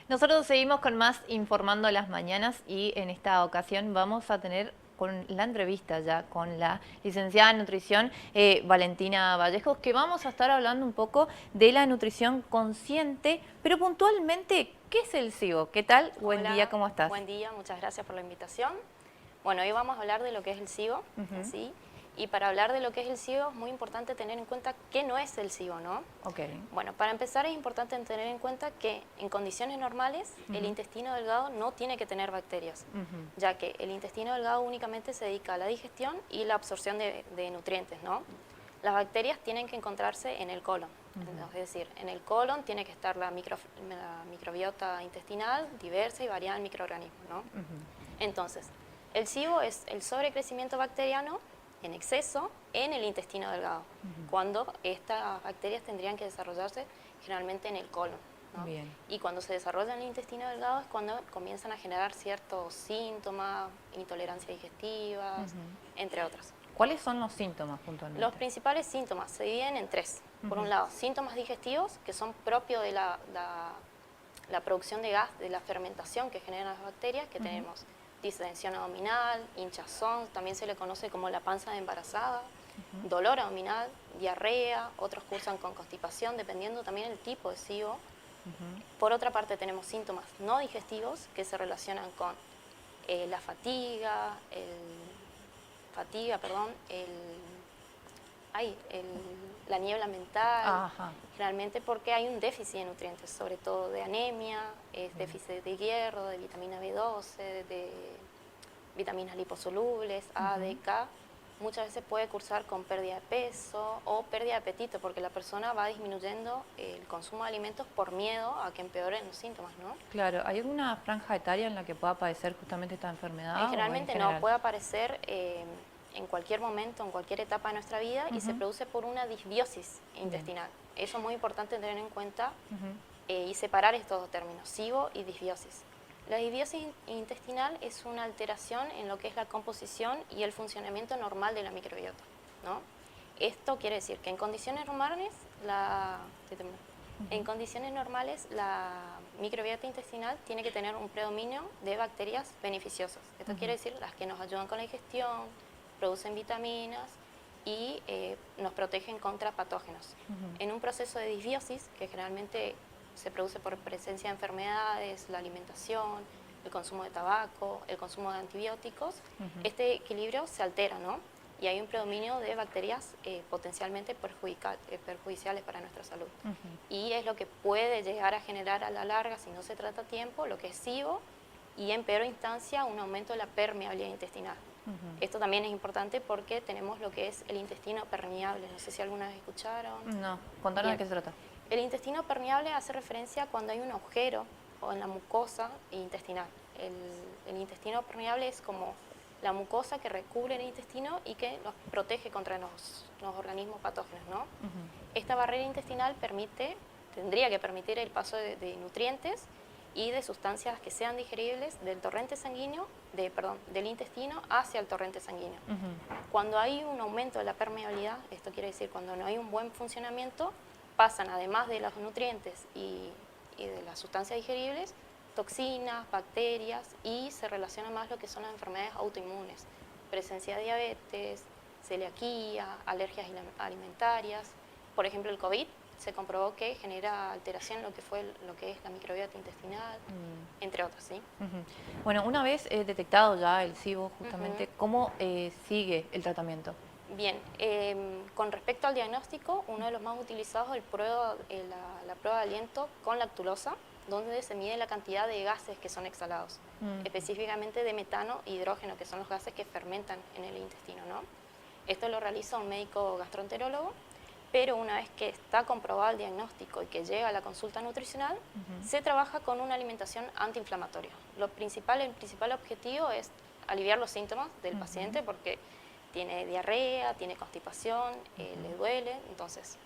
Nosotros seguimos con más Informando las Mañanas y en esta ocasión vamos a tener con la entrevista ya con la licenciada en nutrición Valentina Vallejos, que vamos a estar hablando un poco de la nutrición consciente, pero puntualmente, ¿qué es el SIBO? ¿Qué tal? Buen día, Hola, ¿cómo estás? buen día, muchas gracias por la invitación. Bueno, hoy vamos a hablar de lo que es el SIBO en sí, y para hablar de lo que es el SIBO es muy importante tener en cuenta qué no es el SIBO, ¿no? Ok. Bueno, para empezar es importante tener en cuenta que en condiciones normales el intestino delgado no tiene que tener bacterias, ya que el intestino delgado únicamente se dedica a la digestión y la absorción de nutrientes, ¿no? Las bacterias tienen que encontrarse en el colon, es decir, en el colon tiene que estar la microbiota intestinal diversa y variada en microorganismos, ¿no? Entonces, el SIBO es el sobrecrecimiento bacteriano en exceso en el intestino delgado, cuando estas bacterias tendrían que desarrollarse generalmente en el colon, ¿no? Bien. Y cuando se desarrolla en el intestino delgado es cuando comienzan a generar ciertos síntomas, intolerancias digestivas, entre otros. ¿Cuáles son los síntomas Los puntualmente? principales síntomas se dividen en tres. Por un lado, síntomas digestivos, que son propios de la producción de gas, de la fermentación que generan las bacterias, que tenemos distensión abdominal, hinchazón, también se le conoce como la panza de embarazada, dolor abdominal, diarrea, otros cursan con constipación, dependiendo también del tipo de SIBO. Por otra parte, tenemos síntomas no digestivos que se relacionan con la la niebla mental, Ajá. generalmente porque hay un déficit de nutrientes, sobre todo de anemia, déficit de hierro, de vitamina B12, de vitaminas liposolubles, A, D, K. Muchas veces puede cursar con pérdida de peso o pérdida de apetito, porque la persona va disminuyendo el consumo de alimentos por miedo a que empeoren los síntomas, ¿no? Claro, ¿hay alguna franja etaria en la que pueda padecer justamente esta enfermedad o en Generalmente no, general? puede aparecer en cualquier momento, en cualquier etapa de nuestra vida y se produce por una disbiosis intestinal. Eso es muy importante tener en cuenta y separar estos dos términos, SIBO y disbiosis. La disbiosis intestinal es una alteración en lo que es la composición y el funcionamiento normal de la microbiota, ¿no? Esto quiere decir que en condiciones normales la microbiota intestinal tiene que tener un predominio de bacterias beneficiosas. Esto quiere decir las que nos ayudan con la digestión, producen vitaminas y nos protegen contra patógenos. En un proceso de disbiosis, que generalmente se produce por presencia de enfermedades, la alimentación, el consumo de tabaco, el consumo de antibióticos, este equilibrio se altera, ¿no? Y hay un predominio de bacterias potencialmente perjudiciales para nuestra salud. Y es lo que puede llegar a generar a la larga, si no se trata a tiempo, lo que es SIBO y en peor instancia un aumento de la permeabilidad intestinal. Esto también es importante porque tenemos lo que es el intestino permeable. No sé si alguna vez escucharon. No, contanos de qué se trata. El intestino permeable hace referencia a cuando hay un agujero o en la mucosa intestinal. El intestino permeable es como la mucosa que recubre el intestino y que nos protege contra los organismos patógenos, ¿no? Esta barrera intestinal tendría que permitir el paso de nutrientes y de sustancias que sean digeribles del torrente sanguíneo, del intestino hacia el torrente sanguíneo. Cuando hay un aumento de la permeabilidad, esto quiere decir cuando no hay un buen funcionamiento, pasan además de los nutrientes y de las sustancias digeribles, toxinas, bacterias y se relaciona más lo que son las enfermedades autoinmunes, presencia de diabetes, celiaquía, alergias alimentarias. Por ejemplo, el COVID se comprobó que genera alteración en lo que es la microbiota intestinal, entre otras, ¿sí? Bueno, una vez detectado ya el SIBO, justamente, ¿cómo sigue el tratamiento? Bien, con respecto al diagnóstico, uno de los más utilizados es la prueba de aliento con lactulosa, donde se mide la cantidad de gases que son exhalados, específicamente de metano e hidrógeno, que son los gases que fermentan en el intestino, ¿no? Esto lo realiza un médico gastroenterólogo, pero una vez que está comprobado el diagnóstico y que llega a la consulta nutricional, se trabaja con una alimentación antiinflamatoria. El principal objetivo es aliviar los síntomas del paciente porque tiene diarrea, tiene constipación, le duele. Entonces,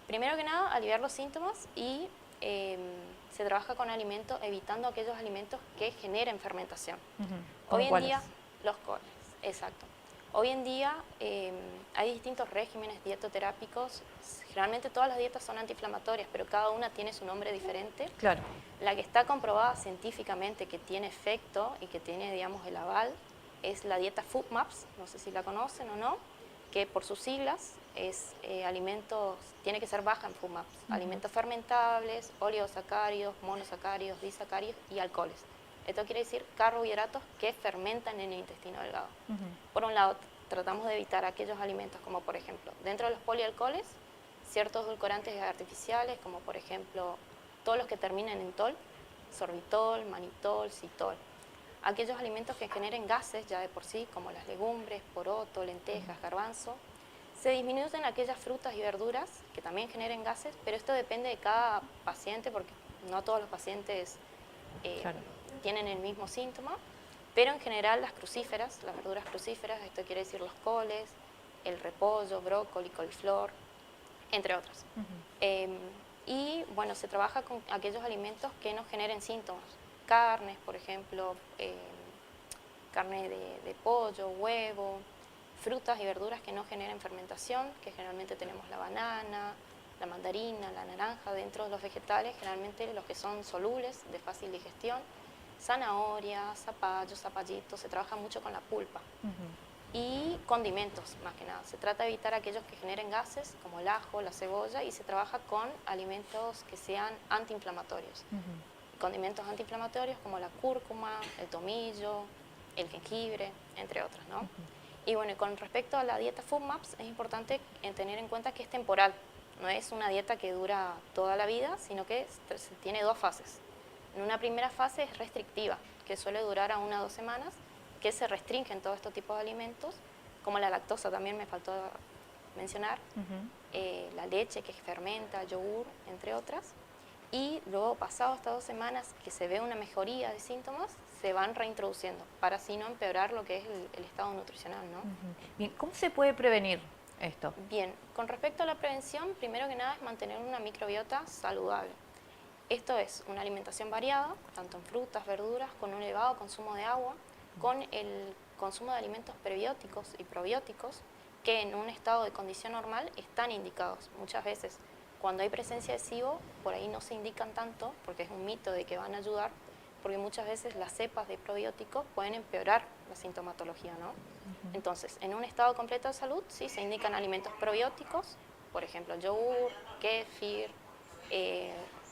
primero que nada, aliviar los síntomas y se trabaja con alimentos, evitando aquellos alimentos que generen fermentación. ¿Cómo Hoy en cuáles? día, los coles, exacto. Hoy en día hay distintos regímenes dietoterápicos. Generalmente todas las dietas son antiinflamatorias, pero cada una tiene su nombre diferente. Claro. La que está comprobada científicamente que tiene efecto y que tiene, digamos, el aval es la dieta FODMAPs, no sé si la conocen o no, que por sus siglas es alimentos, tiene que ser baja en FODMAPs, alimentos fermentables, oligosacáridos, monosacáridos, disacáridos y alcoholes. Esto quiere decir carbohidratos que fermentan en el intestino delgado. Por un lado, tratamos de evitar aquellos alimentos como, por ejemplo, dentro de los polialcoholes, ciertos edulcorantes artificiales, como por ejemplo, todos los que terminan en tol, sorbitol, manitol, citol. Aquellos alimentos que generen gases ya de por sí, como las legumbres, poroto, lentejas, garbanzo. Se disminuyen aquellas frutas y verduras que también generen gases, pero esto depende de cada paciente, porque no todos los pacientes Claro. tienen el mismo síntoma, pero en general las crucíferas, las verduras crucíferas, esto quiere decir los coles, el repollo, brócoli, coliflor, entre otros. Y bueno, se trabaja con aquellos alimentos que no generen síntomas. Carnes, por ejemplo, carne de pollo, huevo, frutas y verduras que no generen fermentación, que generalmente tenemos la banana, la mandarina, la naranja. Dentro de los vegetales, generalmente los que son solubles, de fácil digestión, zanahoria, zapallo, zapallito, se trabaja mucho con la pulpa. Y condimentos, más que nada. Se trata de evitar aquellos que generen gases, como el ajo, la cebolla, y se trabaja con alimentos que sean antiinflamatorios. Condimentos antiinflamatorios como la cúrcuma, el tomillo, el jengibre, entre otros, ¿no? Y bueno, con respecto a la dieta FODMAPs, es importante tener en cuenta que es temporal. No es una dieta que dura toda la vida, sino que tiene dos fases. En una primera fase es restrictiva, que suele durar a 1 o 2 semanas, que se restringen todos estos tipos de alimentos, como la lactosa también me faltó mencionar, la leche que fermenta, yogur, entre otras. Y luego, pasado estas 2 semanas, que se ve una mejoría de síntomas, se van reintroduciendo, para así no empeorar lo que es el estado nutricional, ¿no? Bien, ¿cómo se puede prevenir esto? Bien, con respecto a la prevención, primero que nada es mantener una microbiota saludable. Esto es una alimentación variada, tanto en frutas, verduras, con un elevado consumo de agua, con el consumo de alimentos prebióticos y probióticos, que en un estado de condición normal están indicados. Muchas veces, cuando hay presencia de SIBO, por ahí no se indican tanto, porque es un mito de que van a ayudar, porque muchas veces las cepas de probióticos pueden empeorar la sintomatología, ¿no? Entonces, en un estado completo de salud, sí se indican alimentos probióticos, por ejemplo, yogur, kéfir,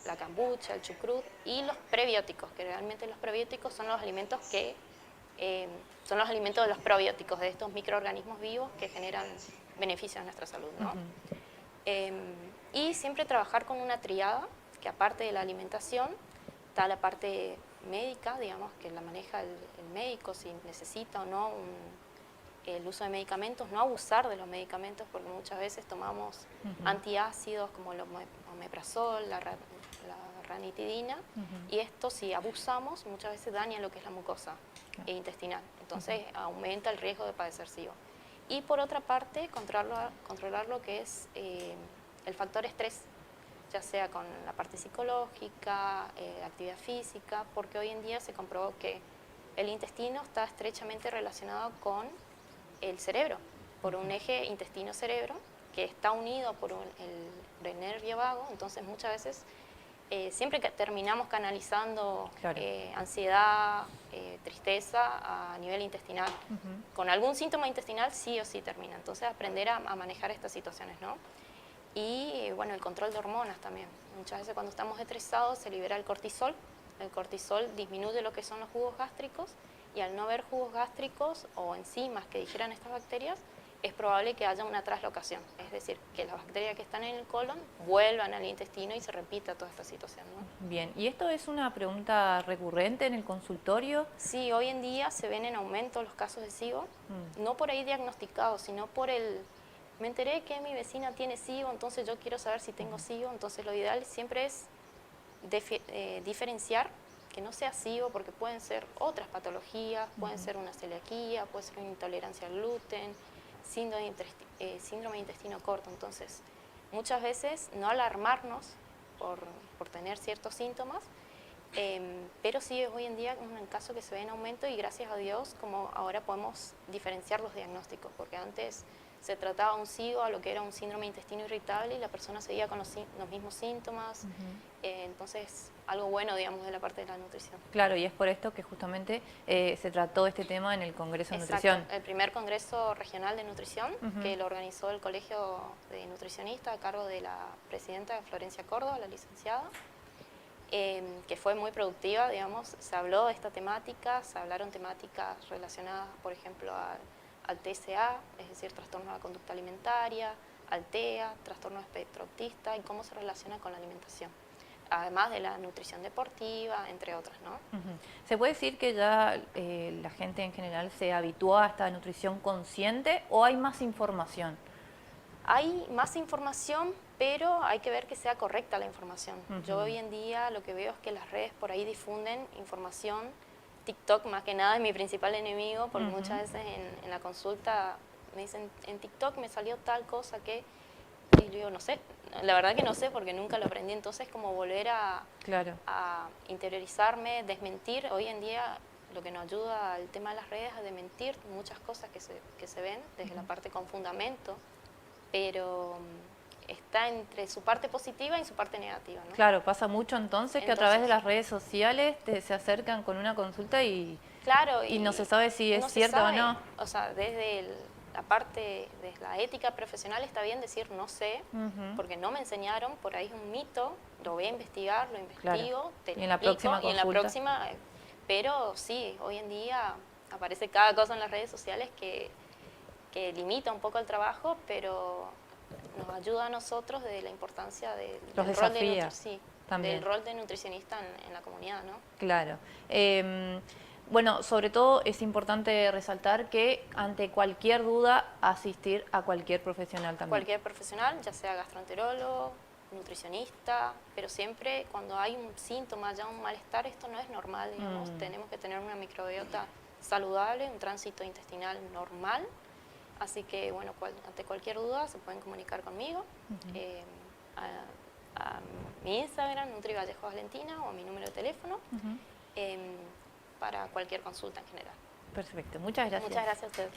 la kombucha, el chucrut, y los prebióticos, que realmente los prebióticos son los alimentos que son los alimentos de los probióticos, de estos microorganismos vivos que generan beneficios a nuestra salud, ¿no? Y siempre trabajar con una triada, que aparte de la alimentación, está la parte médica, digamos, que la maneja el médico, si necesita o no el uso de medicamentos, no abusar de los medicamentos, porque muchas veces tomamos antiácidos como el omeprazol, la ranitidina, y esto, si abusamos, muchas veces daña lo que es la mucosa intestinal, entonces aumenta el riesgo de padecer SIBO. Y por otra parte, controlar lo que es el factor estrés, ya sea con la parte psicológica, actividad física, porque hoy en día se comprobó que el intestino está estrechamente relacionado con el cerebro, por un eje intestino-cerebro que está unido por el nervio vago. Entonces muchas veces, siempre que terminamos canalizando ansiedad, tristeza a nivel intestinal, con algún síntoma intestinal sí o sí termina. Entonces aprender a manejar estas situaciones, ¿no? Y bueno, el control de hormonas también. Muchas veces cuando estamos estresados se libera el cortisol disminuye lo que son los jugos gástricos, y al no haber jugos gástricos o enzimas que digieran estas bacterias, es probable que haya una traslocación, es decir, que las bacterias que están en el colon vuelvan al intestino y se repita toda esta situación, ¿no? Bien, ¿y esto es una pregunta recurrente en el consultorio? Sí, hoy en día se ven en aumento los casos de SIBO, no por ahí diagnosticados, sino por me enteré que mi vecina tiene SIBO, entonces yo quiero saber si tengo SIBO. Entonces lo ideal siempre es diferenciar que no sea SIBO, porque pueden ser otras patologías, pueden ser una celiaquía, puede ser una intolerancia al gluten, síndrome de intestino corto. Entonces, muchas veces no alarmarnos por tener ciertos síntomas, Pero sí, hoy en día es un caso que se ve en aumento y gracias a Dios como ahora podemos diferenciar los diagnósticos, porque antes se trataba un SIBO a lo que era un síndrome de intestino irritable y la persona seguía con los mismos síntomas. Entonces, algo bueno, digamos, de la parte de la nutrición. Claro, y es por esto que justamente se trató este tema en el Congreso de Exacto, Nutrición. el primer Congreso Regional de Nutrición que lo organizó el Colegio de Nutricionistas a cargo de la presidenta Florencia Córdoba, la licenciada. Que fue muy productiva, digamos, se habló de esta temática, se hablaron temáticas relacionadas, por ejemplo, al TCA, es decir, trastorno de la conducta alimentaria, al TEA, trastorno de espectro autista, y cómo se relaciona con la alimentación, además de la nutrición deportiva, entre otras, ¿no? ¿Se puede decir que ya la gente en general se habituó a esta nutrición consciente o hay más información? Hay más información, pero hay que ver que sea correcta la información. Yo hoy en día lo que veo es que las redes por ahí difunden información. TikTok más que nada es mi principal enemigo, porque muchas veces en la consulta me dicen, en TikTok me salió tal cosa que... Y yo digo, no sé, la verdad que no sé porque nunca lo aprendí. Entonces como volver a interiorizarme, desmentir. Hoy en día lo que nos ayuda al tema de las redes es a desmentir muchas cosas que se ven desde la parte con fundamento, pero está entre su parte positiva y su parte negativa, ¿no? Claro, pasa mucho entonces que a través de las redes sociales se acercan con una consulta y, claro, y no se sabe si es cierto o no. O sea, desde la parte de la ética profesional está bien decir no sé, porque no me enseñaron, por ahí es un mito, lo voy a investigar, lo investigo, te lo explico, y en la próxima, pero sí, hoy en día aparece cada cosa en las redes sociales que limita un poco el trabajo, pero nos ayuda a nosotros de la importancia del rol de nutricionista en la comunidad, ¿no? Claro. Bueno, sobre todo es importante resaltar que ante cualquier duda asistir a cualquier profesional también. Cualquier profesional, ya sea gastroenterólogo, nutricionista, pero siempre cuando hay un síntoma, ya un malestar, esto no es normal, digamos. Tenemos que tener una microbiota saludable, un tránsito intestinal normal. Así que, bueno, ante cualquier duda se pueden comunicar conmigo a mi Instagram, Nutri Vallejo Valentina, o a mi número de teléfono para cualquier consulta en general. Perfecto, muchas gracias. Muchas gracias a ustedes.